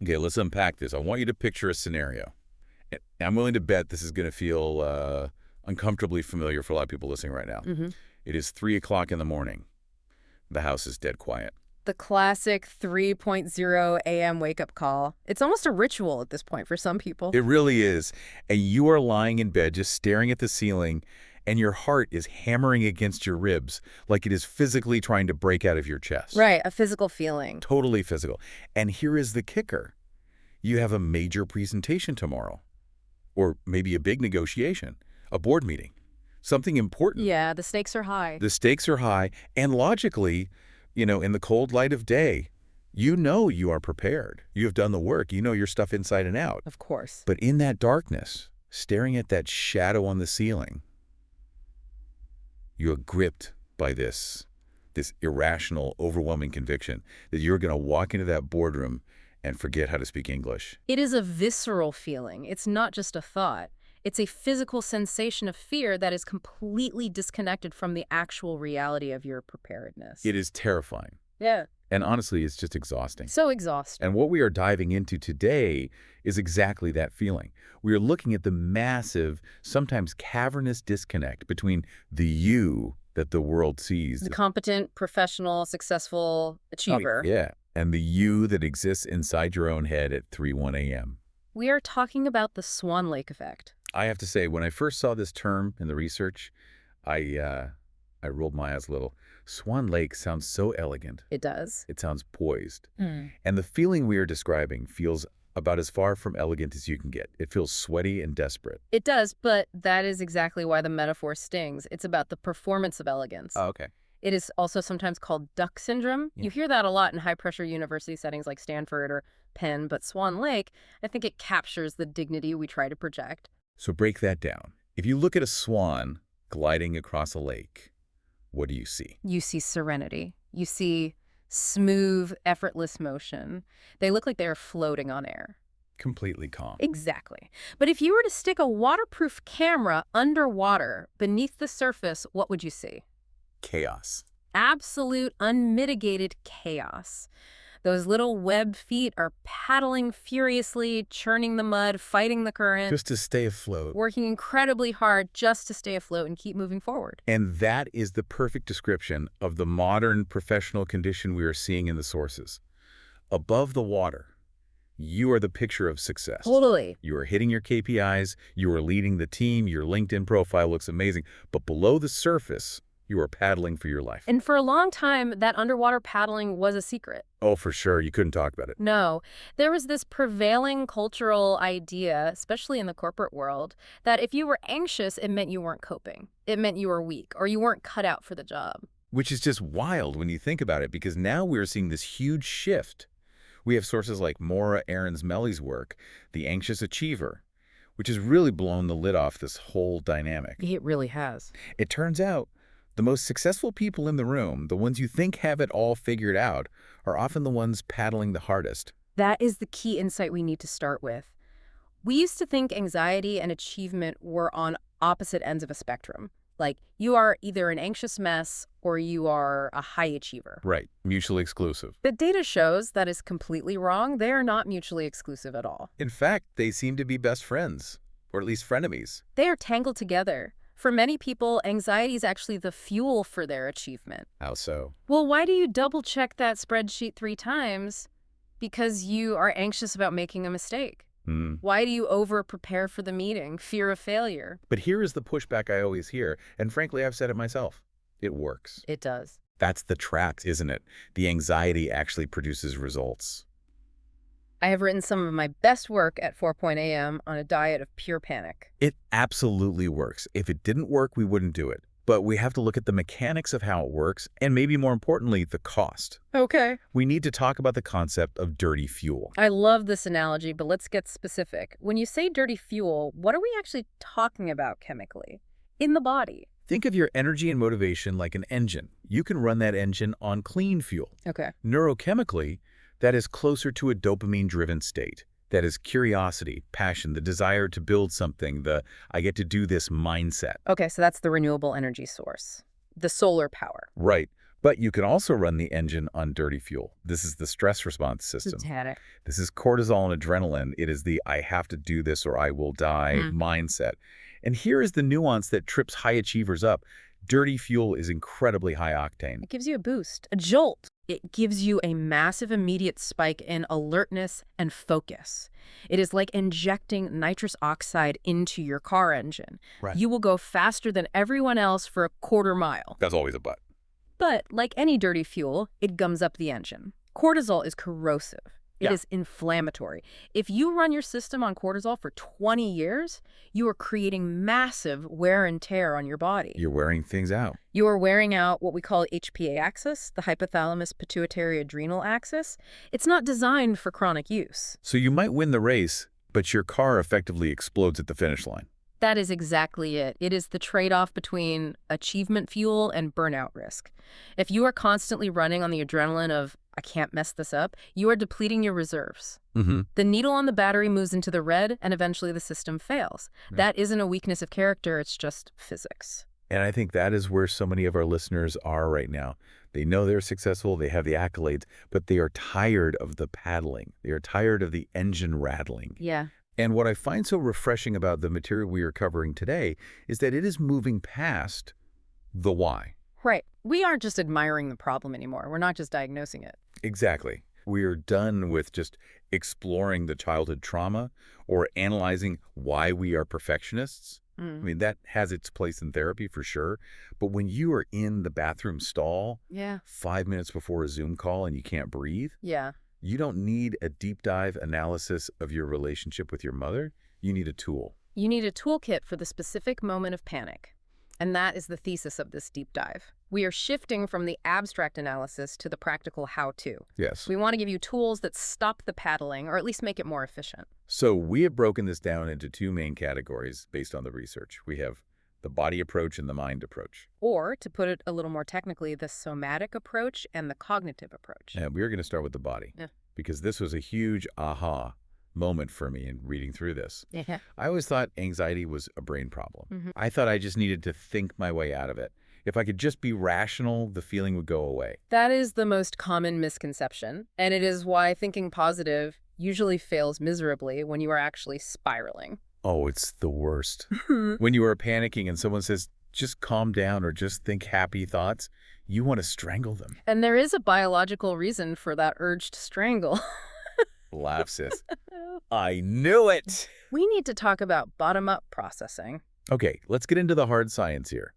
Okay, let's unpack this. I want you to picture a scenario. And I'm willing to bet this is going to feel uncomfortably familiar for a lot of people listening right now. Hmm. It is 3 o'clock in the morning. The house is dead quiet. The classic 3.0 a.m. wake-up call. It's almost a ritual at this point for some people. It really is. And you are lying in bed just staring at the ceiling, and your heart is hammering against your ribs like it is physically trying to break out of your chest. Right, a physical feeling. Totally physical. And here is the kicker. You have a major presentation tomorrow. Or maybe a big negotiation, a board meeting, something important. Yeah, the stakes are high. The stakes are high, and logically, in the cold light of day, you know you are prepared. You have done the work. You know your stuff inside and out. Of course. But in that darkness, staring at that shadow on the ceiling, you are gripped by this irrational, overwhelming conviction that you're going to walk into that boardroom and forget how to speak English. It is a visceral feeling. It's not just a thought. It's a physical sensation of fear that is completely disconnected from the actual reality of your preparedness. It is terrifying. Yeah. And honestly, it's just exhausting. So exhausting. And what we are diving into today is exactly that feeling. We are looking at the massive, sometimes cavernous disconnect between the you that the world sees. The competent, professional, successful achiever. Yeah. And the you that exists inside your own head at 3:01 a.m. We are talking about the Swan Lake effect. I have to say, when I first saw this term in the research, I rolled my eyes a little. Swan Lake sounds so elegant. It does. It sounds poised. Mm. And the feeling we are describing feels about as far from elegant as you can get. It feels sweaty and desperate. It does, but that is exactly why the metaphor stings. It's about the performance of elegance. Oh, okay. It is also sometimes called duck syndrome. Yeah. You hear that a lot in high-pressure university settings like Stanford or Penn, but Swan Lake, I think it captures the dignity we try to project. So break that down. If you look at a swan gliding across a lake, what do you see? You see serenity. You see smooth, effortless motion. They look like they're floating on air. Completely calm. Exactly. But if you were to stick a waterproof camera underwater beneath the surface, what would you see? Chaos. Absolute, unmitigated chaos. Those little web feet are paddling furiously, churning the mud, fighting the current, Just to stay afloat. working incredibly hard just to stay afloat and keep moving forward. And that is the perfect description of the modern professional condition we are seeing in the sources. Above the water, you are the picture of success. Totally. You are hitting your KPIs, you are leading the team, your LinkedIn profile looks amazing. But below the surface, you are paddling for your life. And for a long time, that underwater paddling was a secret. Oh, for sure. You couldn't talk about it. No, there was this prevailing cultural idea, especially in the corporate world, that if you were anxious, it meant you weren't coping. It meant you were weak or you weren't cut out for the job. Which is just wild when you think about it, because now we're seeing this huge shift. We have sources like Maura Aarons-Melly's work, The Anxious Achiever, which has really blown the lid off this whole dynamic. It really has. It turns out the most successful people in the room, the ones you think have it all figured out, are often the ones paddling the hardest. That is the key insight we need to start with. We used to think anxiety and achievement were on opposite ends of a spectrum. Like, you are either an anxious mess or you are a high achiever. Right. Mutually exclusive. The data shows that is completely wrong. They are not mutually exclusive at all. In fact, they seem to be best friends, or at least frenemies. They are tangled together. For many people, anxiety is actually the fuel for their achievement. How so? Well, why do you double-check that spreadsheet 3 times? Because you are anxious about making a mistake. Why do you over-prepare for the meeting? Fear of failure. But here is the pushback I always hear, and frankly, I've said it myself. It works. It does. That's the track, isn't it? The anxiety actually produces results. I have written some of my best work at 4 a.m. on a diet of pure panic. It absolutely works. If it didn't work, we wouldn't do it. But we have to look at the mechanics of how it works, and maybe more importantly, the cost. Okay. We need to talk about the concept of dirty fuel. I love this analogy, but let's get specific. When you say dirty fuel, what are we actually talking about chemically? In the body. Think of your energy and motivation like an engine. You can run that engine on clean fuel. Okay. Neurochemically, that is closer to a dopamine-driven state. That is curiosity, passion, the desire to build something, the I get to do this mindset. Okay, so that's the renewable energy source. The solar power. Right. But you can also run the engine on dirty fuel. This is the stress response system. Static. This is cortisol and adrenaline. It is the I have to do this or I will die mindset. And here is the nuance that trips high achievers up. Dirty fuel is incredibly high octane. It gives you a boost, a jolt. It gives you a massive immediate spike in alertness and focus. It is like injecting nitrous oxide into your car engine. Right. You will go faster than everyone else for a quarter mile. That's always a but. But like any dirty fuel, it gums up the engine. Cortisol is corrosive. It is inflammatory. If you run your system on cortisol for 20 years, you are creating massive wear and tear on your body. You're wearing things out. You are wearing out what we call HPA axis, the hypothalamus pituitary adrenal axis. It's not designed for chronic use. So you might win the race, but your car effectively explodes at the finish line. That is exactly it. It is the trade-off between achievement fuel and burnout risk. If you are constantly running on the adrenaline of, I can't mess this up, you are depleting your reserves. The needle on the battery moves into the red, and eventually the system fails. That isn't a weakness of character, it's just physics. And I think that is where so many of our listeners are right now. They know they're successful, they have the accolades, but they are tired of the paddling. They are tired of the engine rattling. Yeah. And what I find so refreshing about the material we are covering today is that it is moving past the why. Right. We aren't just admiring the problem anymore. We're not just diagnosing it. Exactly. We are done with just exploring the childhood trauma or analyzing why we are perfectionists. I mean, that has its place in therapy for sure. But when you are in the bathroom stall 5 minutes before a Zoom call and you can't breathe, you don't need a deep dive analysis of your relationship with your mother. You need a tool. You need a toolkit for the specific moment of panic. And that is the thesis of this deep dive. We are shifting from the abstract analysis to the practical how-to. Yes. We want to give you tools that stop the paddling, or at least make it more efficient. So we have broken this down into two main categories based on the research. We have the body approach and the mind approach. Or, to put it a little more technically, the somatic approach and the cognitive approach. And we're going to start with the body because this was a huge aha moment for me in reading through this. I always thought anxiety was a brain problem. I thought I just needed to think my way out of it. If I could just be rational, the feeling would go away. That is the most common misconception, and it is why thinking positive usually fails miserably when you are actually spiraling. Oh, it's the worst. When you are panicking and someone says, just calm down or just think happy thoughts, you want to strangle them. And there is a biological reason for that urge to strangle. Laugh, sis. I knew it. We need to talk about bottom-up processing. Okay, let's get into the hard science here.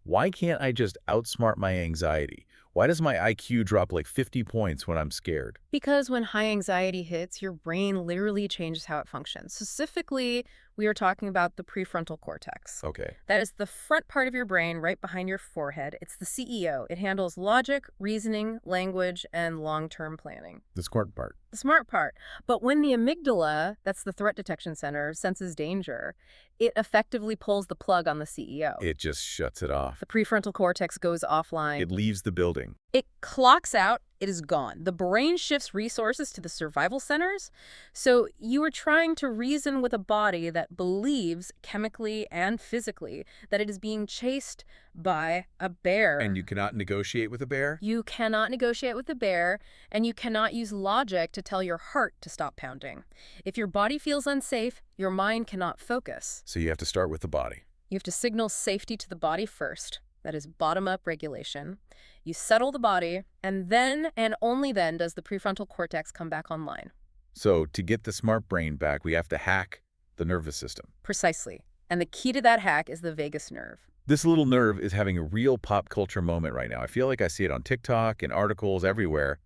Why can't I just outsmart my anxiety? Why does my IQ drop like 50 points when I'm scared? Because when high anxiety hits, your brain literally changes how it functions. Specifically, we are talking about the prefrontal cortex. Okay. That is the front part of your brain right behind your forehead. It's the CEO. It handles logic, reasoning, language, and long-term planning. The smart part. The smart part. But when the amygdala, that's the threat detection center, senses danger, it effectively pulls the plug on the CEO. It just shuts it off. The prefrontal cortex goes offline. It leaves the building. It clocks out. It is gone. The brain shifts resources to the survival centers. So you are trying to reason with a body that believes chemically and physically that it is being chased by a bear. And you cannot negotiate with a bear? You cannot negotiate with a bear, and you cannot use logic to tell your heart to stop pounding. If your body feels unsafe, your mind cannot focus. So you have to start with the body. You have to signal safety to the body first. That is bottom-up regulation. You settle the body, and then and only then does the prefrontal cortex come back online. So to get the smart brain back, we have to hack the nervous system. Precisely. And the key to that hack is the vagus nerve. This little nerve is having a real pop culture moment right now. I feel like I see it on TikTok and articles everywhere.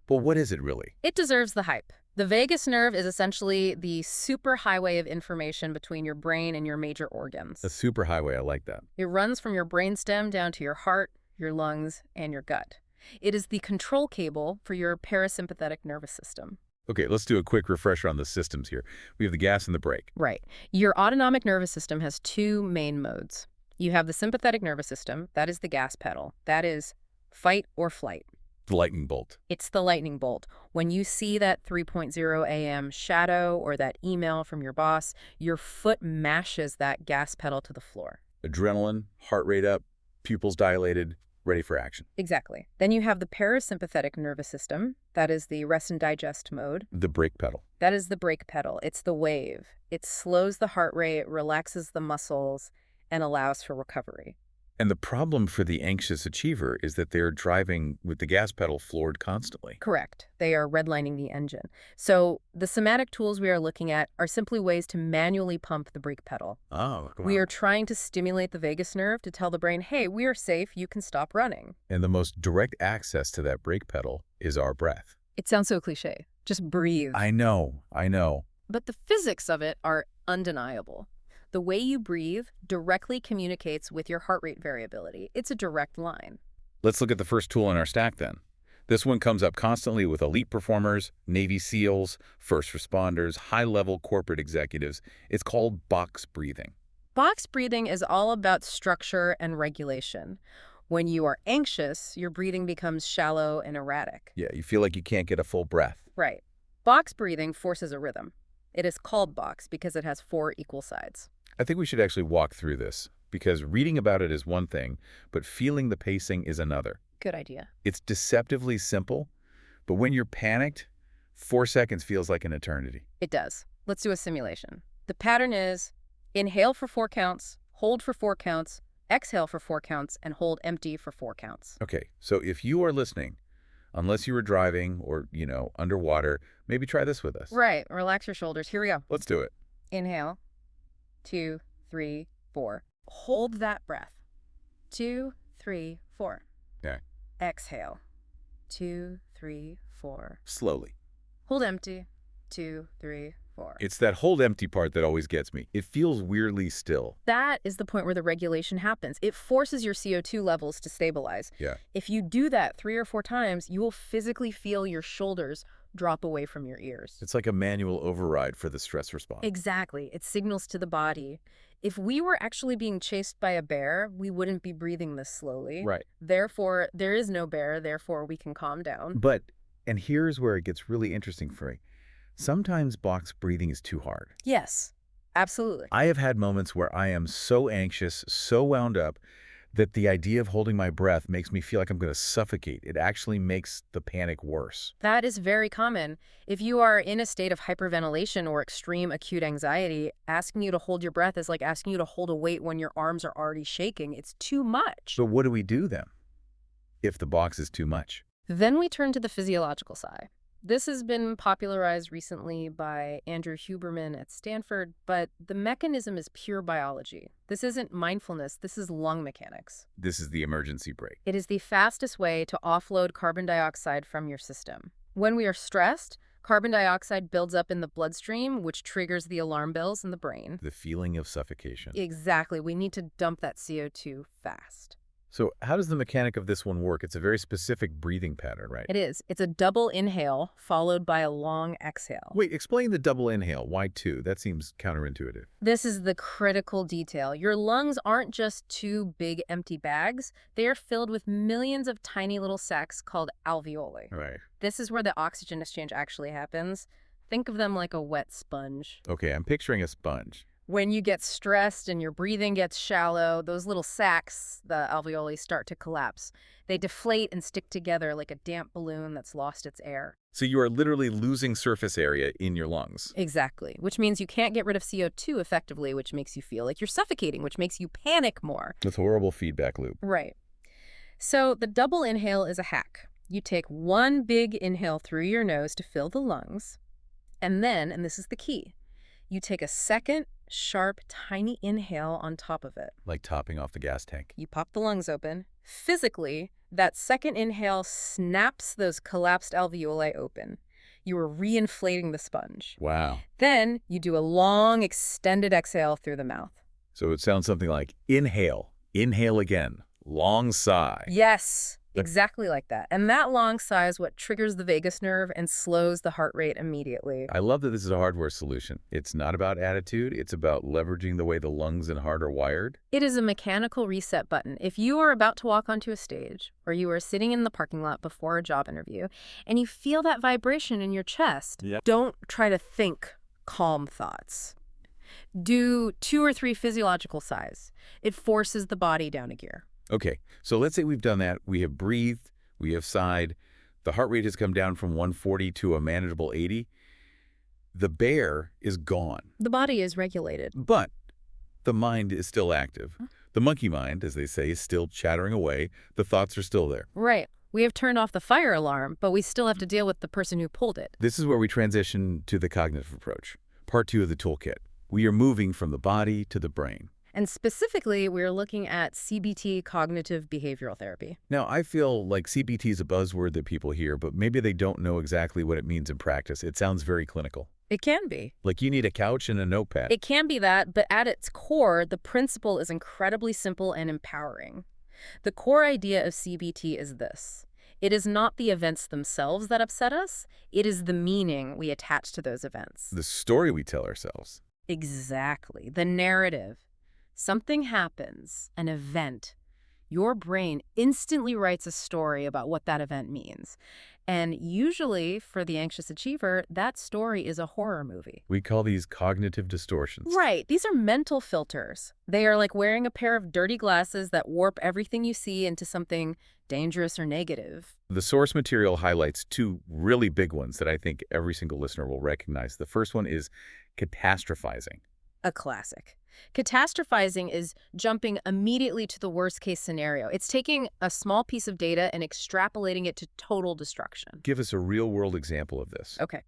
But what is it really? It deserves the hype. The vagus nerve is essentially the superhighway of information between your brain and your major organs. A superhighway, I like that. It runs from your brainstem down to your heart, your lungs, and your gut. It is the control cable for your parasympathetic nervous system. Okay, let's do a quick refresher on the systems here. We have the gas and the brake. Right. Your autonomic nervous system has two main modes. You have the sympathetic nervous system, that is the gas pedal. That is fight or flight. The lightning bolt. It's the lightning bolt. When you see that 3:00 a.m. shadow or that email from your boss, your foot mashes that gas pedal to the floor. Adrenaline, heart rate up, pupils dilated, ready for action. Exactly. Then you have the parasympathetic nervous system. That is the rest and digest mode. The brake pedal. That is the brake pedal. It's the wave. It slows the heart rate, relaxes the muscles, and allows for recovery. And the problem for the anxious achiever is that they're driving with the gas pedal floored constantly. Correct. They are redlining the engine. So the somatic tools we are looking at are simply ways to manually pump the brake pedal. Oh, wow. We are trying to stimulate the vagus nerve to tell the brain, hey, we are safe, you can stop running. And the most direct access to that brake pedal is our breath. It sounds so cliche. Just breathe. I know. But the physics of it are undeniable. The way you breathe directly communicates with your heart rate variability. It's a direct line. Let's look at the first tool in our stack then. This one comes up constantly with elite performers, Navy SEALs, first responders, high-level corporate executives. It's called box breathing. Box breathing is all about structure and regulation. When you are anxious, your breathing becomes shallow and erratic. Yeah, you feel like you can't get a full breath. Right. Box breathing forces a rhythm. It is called box because it has 4 equal sides. I think we should actually walk through this, because reading about it is one thing, but feeling the pacing is another. Good idea. It's deceptively simple, but when you're panicked, 4 seconds feels like an eternity. It does. Let's do a simulation. The pattern is inhale for 4 counts, hold for 4 counts, exhale for 4 counts, and hold empty for 4 counts. Okay, so if you are listening, unless you were driving or, underwater, maybe try this with us. Right. Relax your shoulders. Here we go. Let's do it. Inhale. 2, 3, 4. Hold that breath. 2, 3, 4. Okay. Exhale. 2, 3, 4. Slowly. Hold empty. 2, 3, 4. It's that hold empty part that always gets me. It feels weirdly still. That is the point where the regulation happens. It forces your CO2 levels to stabilize. Yeah. If you do that 3 or 4 times, you will physically feel your shoulders drop away from your ears. It's like a manual override for the stress response. Exactly. It signals to the body. If we were actually being chased by a bear, we wouldn't be breathing this slowly. Right. Therefore, there is no bear. Therefore, we can calm down. But, and here's where it gets really interesting for me. Sometimes box breathing is too hard. Yes, absolutely. I have had moments where I am so anxious, so wound up, that the idea of holding my breath makes me feel like I'm going to suffocate. It actually makes the panic worse. That is very common. If you are in a state of hyperventilation or extreme acute anxiety, asking you to hold your breath is like asking you to hold a weight when your arms are already shaking. It's too much. But what do we do then, if the box is too much? Then we turn to the physiological sigh. This has been popularized recently by Andrew Huberman at Stanford, but the mechanism is pure biology. This isn't mindfulness, this is lung mechanics. This is the emergency brake. It is the fastest way to offload carbon dioxide from your system. When we are stressed, carbon dioxide builds up in the bloodstream, which triggers the alarm bells in the brain. The feeling of suffocation. Exactly. We need to dump that CO2 fast. So how does the mechanic of this one work? It's a very specific breathing pattern, right? It is. It's a double inhale followed by a long exhale. Wait, explain the double inhale. Why 2? That seems counterintuitive. This is the critical detail. Your lungs aren't just 2 big empty bags. They are filled with millions of tiny little sacs called alveoli. Right. This is where the oxygen exchange actually happens. Think of them like a wet sponge. Okay, I'm picturing a sponge. When you get stressed and your breathing gets shallow, those little sacs, the alveoli, start to collapse. They deflate and stick together like a damp balloon that's lost its air. So you are literally losing surface area in your lungs. Exactly, which means you can't get rid of CO2 effectively, which makes you feel like you're suffocating, which makes you panic more. This horrible feedback loop. Right. So the double inhale is a hack. You take one big inhale through your nose to fill the lungs, and then, and this is the key, you take a second, sharp, tiny inhale on top of it. Like topping off the gas tank. You pop the lungs open. Physically, that second inhale snaps those collapsed alveoli open. You are reinflating the sponge. Wow. Then you do a long, extended exhale through the mouth. So it sounds something like inhale, inhale again, long sigh. Yes, exactly like that. And that long sigh is what triggers the vagus nerve and slows the heart rate immediately. I love that this is a hardware solution. It's not about attitude. It's about leveraging the way the lungs and heart are wired. It is a mechanical reset button. If you are about to walk onto a stage or you are sitting in the parking lot before a job interview and you feel that vibration in your chest, don't try to think calm thoughts. Do 2 or 3 physiological sighs. It forces the body down a gear. Okay, so let's say we've done that. We have breathed, we have sighed, the heart rate has come down from 140 to a manageable 80. The bear is gone, The body is regulated. but the mind is still active. The monkey mind, as they say, is still chattering away. The thoughts are still there. Right. We have turned off the fire alarm, but we still have to deal with the person who pulled it. This is where we transition to the cognitive approach, part 2 of the toolkit. We are moving from the body to the brain. And specifically, we're looking at CBT, cognitive behavioral therapy. Now, I feel like CBT is a buzzword that people hear, but maybe they don't know exactly what it means in practice. It sounds very clinical. It can be. Like you need a couch and a notepad. It can be that, but at its core, the principle is incredibly simple and empowering. The core idea of CBT is this. It is not the events themselves that upset us. It is the meaning we attach to those events. The story we tell ourselves. Exactly. The narrative. Something happens, an event. Your brain instantly writes a story about what that event means. And usually, for the anxious achiever, that story is a horror movie. We call these cognitive distortions. Right. These are mental filters. They are like wearing a pair of dirty glasses that warp everything you see into something dangerous or negative. The source material highlights 2 really big ones that I think every single listener will recognize. The first one is catastrophizing. A classic. Catastrophizing is jumping immediately to the worst-case scenario. It's taking a small piece of data and extrapolating it to total destruction. Give us a real-world example of this. Okay.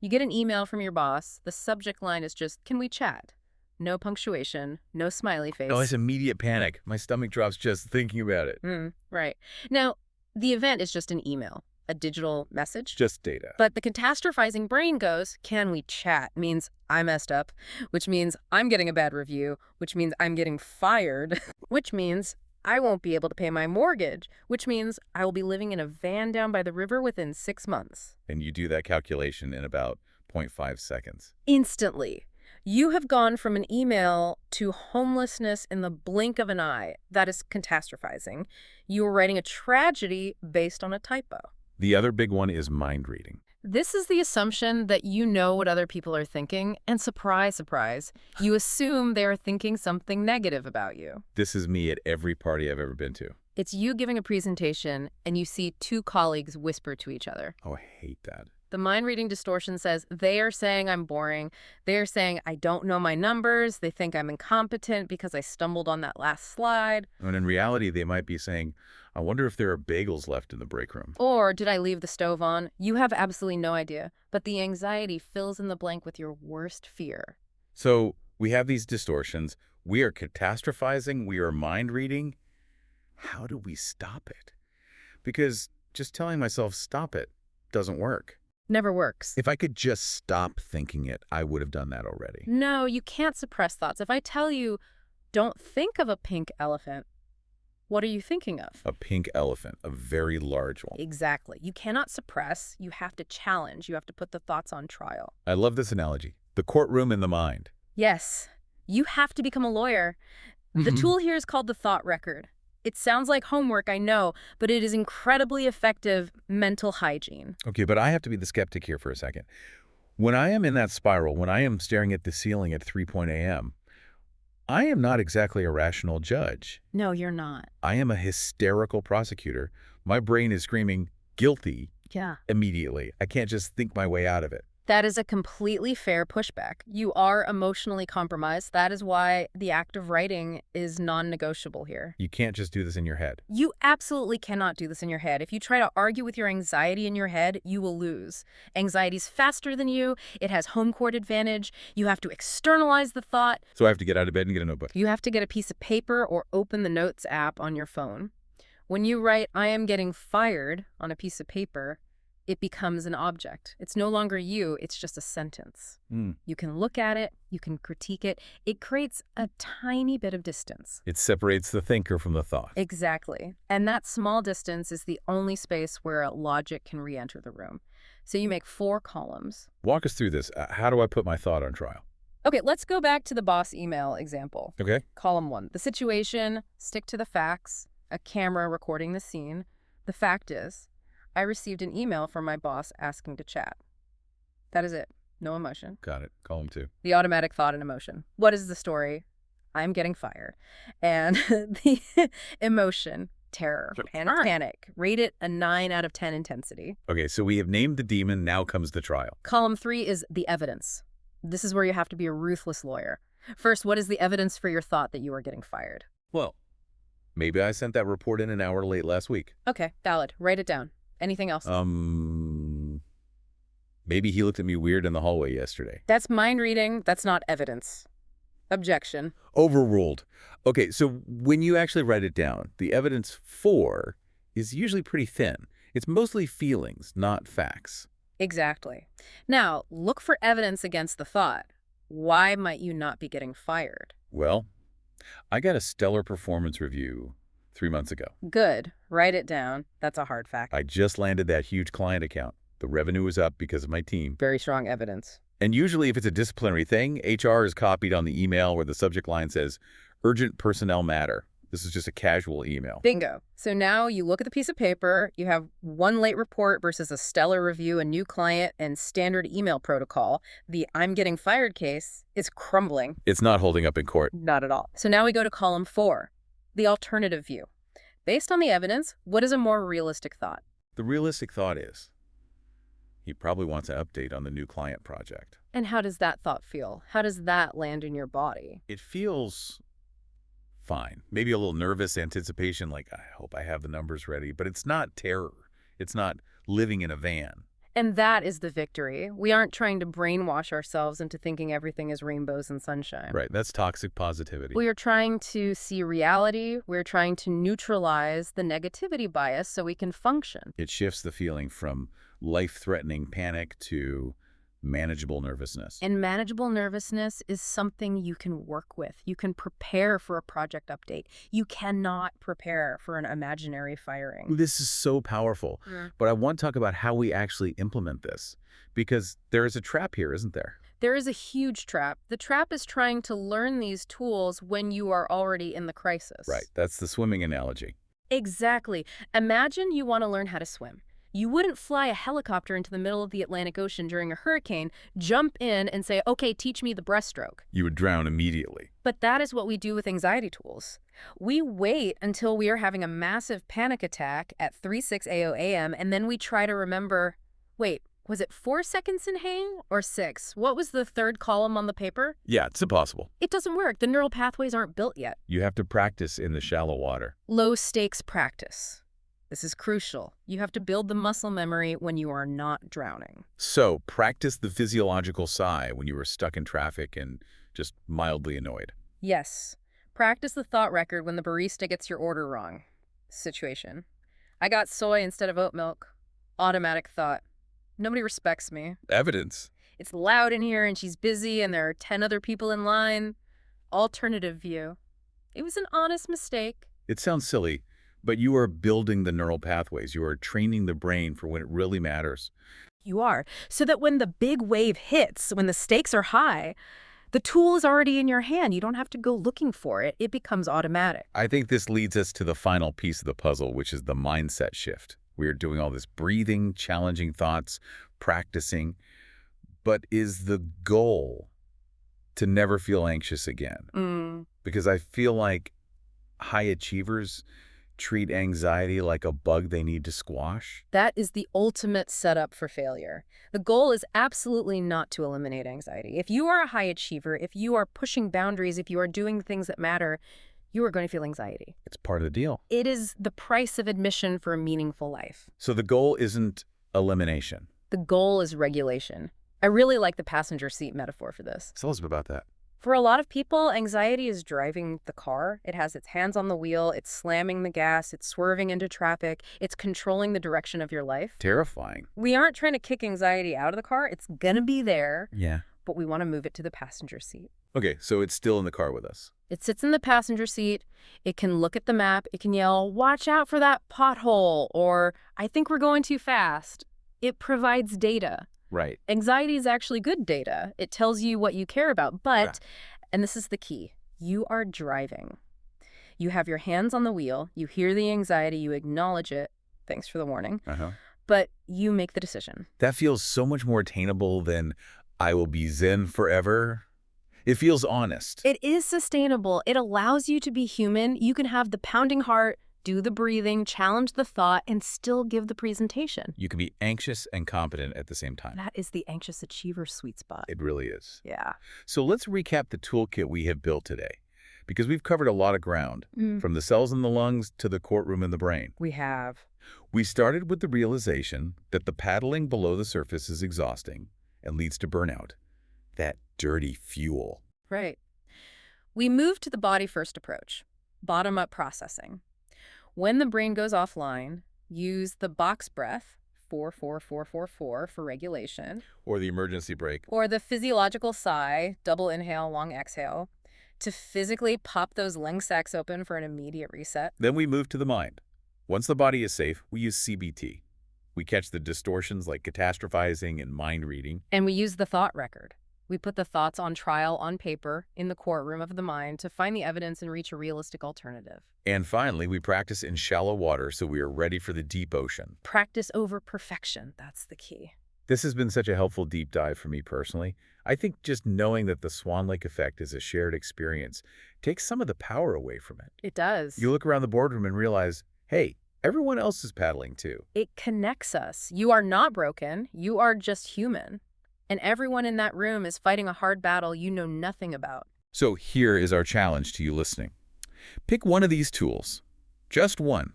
You get an email from your boss. The subject line is just, "Can we chat?" No punctuation, no smiley face. Oh, it's immediate panic. My stomach drops just thinking about it. Right. Now, the event is just an email, a digital message. Just data. But the catastrophizing brain goes, "Can we chat?" means I messed up, which means I'm getting a bad review, which means I'm getting fired, which means I won't be able to pay my mortgage, which means I will be living in a van down by the river within 6 months. And you do that calculation in about 0.5 seconds. Instantly. You have gone from an email to homelessness in the blink of an eye. That is catastrophizing. You are writing a tragedy based on a typo. The other big one is mind reading. This is the assumption that you know what other people are thinking, and surprise, surprise, you assume they are thinking something negative about you. This is me at every party I've ever been to. It's you giving a presentation, and you see 2 colleagues whisper to each other. Oh, I hate that. The mind-reading distortion says, they are saying I'm boring. They are saying I don't know my numbers. They think I'm incompetent because I stumbled on that last slide. And in reality, they might be saying, I wonder if there are bagels left in the break room. Or did I leave the stove on? You have absolutely no idea. But the anxiety fills in the blank with your worst fear. So we have these distortions. We are catastrophizing. We are mind reading. How do we stop it? Because just telling myself stop it doesn't work. Never works. If I could just stop thinking it, I would have done that already. No, you can't suppress thoughts. If I tell you, don't think of a pink elephant, what are you thinking of? A pink elephant, a very large one. Exactly. You cannot suppress. You have to challenge. You have to put the thoughts on trial. I love this analogy. The courtroom in the mind. Yes. You have to become a lawyer. The tool here is called the thought record. It sounds like homework, I know, but it is incredibly effective mental hygiene. Okay, but I have to be the skeptic here for a second. When I am in that spiral, when I am staring at the ceiling at 3 a.m., I am not exactly a rational judge. No, you're not. I am a hysterical prosecutor. My brain is screaming, guilty, Yeah. immediately. I can't just think my way out of it. That is a completely fair pushback. You are emotionally compromised. That is why the act of writing is non-negotiable here. You can't just do this in your head. You absolutely cannot do this in your head. If you try to argue with your anxiety in your head, you will lose. Anxiety's faster than you. It has home court advantage. You have to externalize the thought. So I have to get out of bed and get a notebook. You have to get a piece of paper or open the Notes app on your phone. When you write, "I am getting fired" on a piece of paper, it becomes an object. It's no longer you, it's just a sentence. You can look at it, you can critique it. It creates a tiny bit of distance. It separates the thinker from the thought. Exactly. And that small distance is the only space where logic can re-enter the room. So you make 4 columns. Walk us through this. How do I put my thought on trial? Okay, let's go back to the boss email example. Okay. Column 1, the situation, stick to the facts, a camera recording the scene. The fact is, I received an email from my boss asking to chat. That is it. No emotion. Got it. Column 2. The automatic thought and emotion. What is the story? I'm getting fired. And the emotion, terror, Sure. and All right. panic, rate it a 9 out of 10 intensity. Okay, so we have named the demon. Now comes the trial. Column 3 is the evidence. This is where you have to be a ruthless lawyer. First, what is the evidence for your thought that you are getting fired? Well, maybe I sent that report in an hour late last week. Okay, valid. Write it down. Anything else? Maybe he looked at me weird in the hallway yesterday. That's mind reading. That's not evidence. Objection. Overruled. Okay, so when you actually write it down, the evidence for is usually pretty thin. It's mostly feelings, not facts. Exactly. Now, look for evidence against the thought. Why might you not be getting fired? Well, I got a stellar performance review 3 months ago. Good. Write it down. That's a hard fact. I just landed that huge client account. The revenue was up because of my team. Very strong evidence. And usually if it's a disciplinary thing, HR is copied on the email where the subject line says, urgent personnel matter. This is just a casual email. Bingo. So now you look at the piece of paper, you have one late report versus a stellar review, a new client, and standard email protocol. The I'm getting fired case is crumbling. It's not holding up in court. Not at all. So now we go to column 4, the alternative view. Based on the evidence, what is a more realistic thought? The realistic thought is, he probably wants an update on the new client project. And how does that thought feel? How does that land in your body? It feels fine. Maybe a little nervous anticipation, like, I hope I have the numbers ready. But it's not terror. It's not living in a van. And that is the victory. We aren't trying to brainwash ourselves into thinking everything is rainbows and sunshine. Right, that's toxic positivity. We are trying to see reality. We're trying to neutralize the negativity bias so we can function. It shifts the feeling from life-threatening panic to manageable nervousness. And manageable nervousness is something you can work with. You can prepare for a project update. You cannot prepare for an imaginary firing. This is so powerful, but I want to talk about how we actually implement this, because there is a trap here, isn't there? There is a huge trap. The trap is trying to learn these tools when you are already in the crisis. Right, that's the swimming analogy. Exactly. Imagine you want to learn how to swim. You wouldn't fly a helicopter into the middle of the Atlantic Ocean during a hurricane, jump in and say, okay, teach me the breaststroke. You would drown immediately. But that is what we do with anxiety tools. We wait until we are having a massive panic attack at 3:06 a.m. and then we try to remember, wait, was it 4 seconds in hang or 6? What was the third column on the paper? Yeah, it's impossible. It doesn't work. The neural pathways aren't built yet. You have to practice in the shallow water. Low stakes practice. This is crucial. You have to build the muscle memory when you are not drowning. So, practice the physiological sigh when you were stuck in traffic and just mildly annoyed. Yes. Practice the thought record when the barista gets your order wrong. Situation. I got soy instead of oat milk. Automatic thought. Nobody respects me. Evidence. It's loud in here and she's busy and there are 10 other people in line. Alternative view. It was an honest mistake. It sounds silly, but you are building the neural pathways. You are training the brain for when it really matters. You are. So that when the big wave hits, when the stakes are high, the tool is already in your hand. You don't have to go looking for it. It becomes automatic. I think this leads us to the final piece of the puzzle, which is the mindset shift. We are doing all this breathing, challenging thoughts, practicing. But is the goal to never feel anxious again? Because I feel like high achievers treat anxiety like a bug they need to squash. That is the ultimate setup for failure. The goal is absolutely not to eliminate anxiety. If you are a high achiever, if you are pushing boundaries, if you are doing things that matter, you are going to feel anxiety. It's part of the deal. It is the price of admission for a meaningful life. So the goal isn't elimination. The goal is regulation. I really like the passenger seat metaphor for this. Tell us about that. For a lot of people, anxiety is driving the car. It has its hands on the wheel, it's slamming the gas, it's swerving into traffic, it's controlling the direction of your life. Terrifying. We aren't trying to kick anxiety out of the car. It's gonna be there, Yeah. but we want to move it to the passenger seat. Okay, so it's still in the car with us. It sits in the passenger seat. It can look at the map. It can yell, watch out for that pothole, or I think we're going too fast. It provides data. Right. Anxiety is actually good data. It tells you what you care about, but, and this is the key, you are driving. You have your hands on the wheel, you hear the anxiety, you acknowledge it, thanks for the warning, but you make the decision. That feels so much more attainable than I will be zen forever. It feels honest. It is sustainable. It allows you to be human. You can have the pounding heart, do the breathing, challenge the thought, and still give the presentation. You can be anxious and competent at the same time. That is the anxious achiever sweet spot. It really is. Yeah. So let's recap the toolkit we have built today, because we've covered a lot of ground, from the cells in the lungs to the courtroom in the brain. We have. We started with the realization that the paddling below the surface is exhausting and leads to burnout. That dirty fuel. Right. We moved to the body-first approach, bottom-up processing. When the brain goes offline, use the box breath, 4-4-4-4-4 for regulation, Or the emergency brake. or the physiological sigh, double inhale, long exhale, to physically pop those lung sacs open for an immediate reset. Then we move to the mind. Once the body is safe, we use CBT. We catch the distortions like catastrophizing and mind reading. And we use the thought record. We put the thoughts on trial on paper in the courtroom of the mind to find the evidence and reach a realistic alternative. And finally, we practice in shallow water so we are ready for the deep ocean. Practice over perfection. That's the key. This has been such a helpful deep dive for me personally. I think just knowing that the Swan Lake effect is a shared experience takes some of the power away from it. It does. You look around the boardroom and realize, hey, everyone else is paddling too. It connects us. You are not broken. You are just human. And everyone in that room is fighting a hard battle you know nothing about. So here is our challenge to you listening. Pick one of these tools. Just one.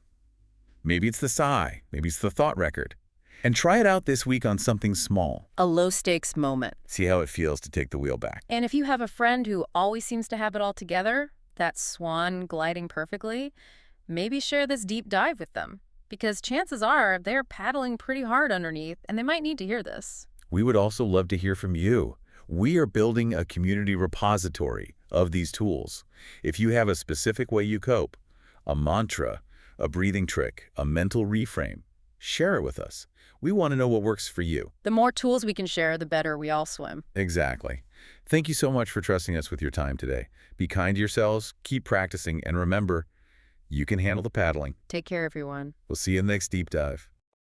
Maybe it's the sigh. Maybe it's the thought record. And try it out this week on something small. A low-stakes moment. See how it feels to take the wheel back. And if you have a friend who always seems to have it all together, that swan gliding perfectly, maybe share this deep dive with them. Because chances are they're paddling pretty hard underneath, and they might need to hear this. We would also love to hear from you. We are building a community repository of these tools. If you have a specific way you cope, a mantra, a breathing trick, a mental reframe, share it with us. We want to know what works for you. The more tools we can share, the better we all swim. Exactly. Thank you so much for trusting us with your time today. Be kind to yourselves, keep practicing, and remember, you can handle the paddling. Take care, everyone. We'll see you in the next deep dive.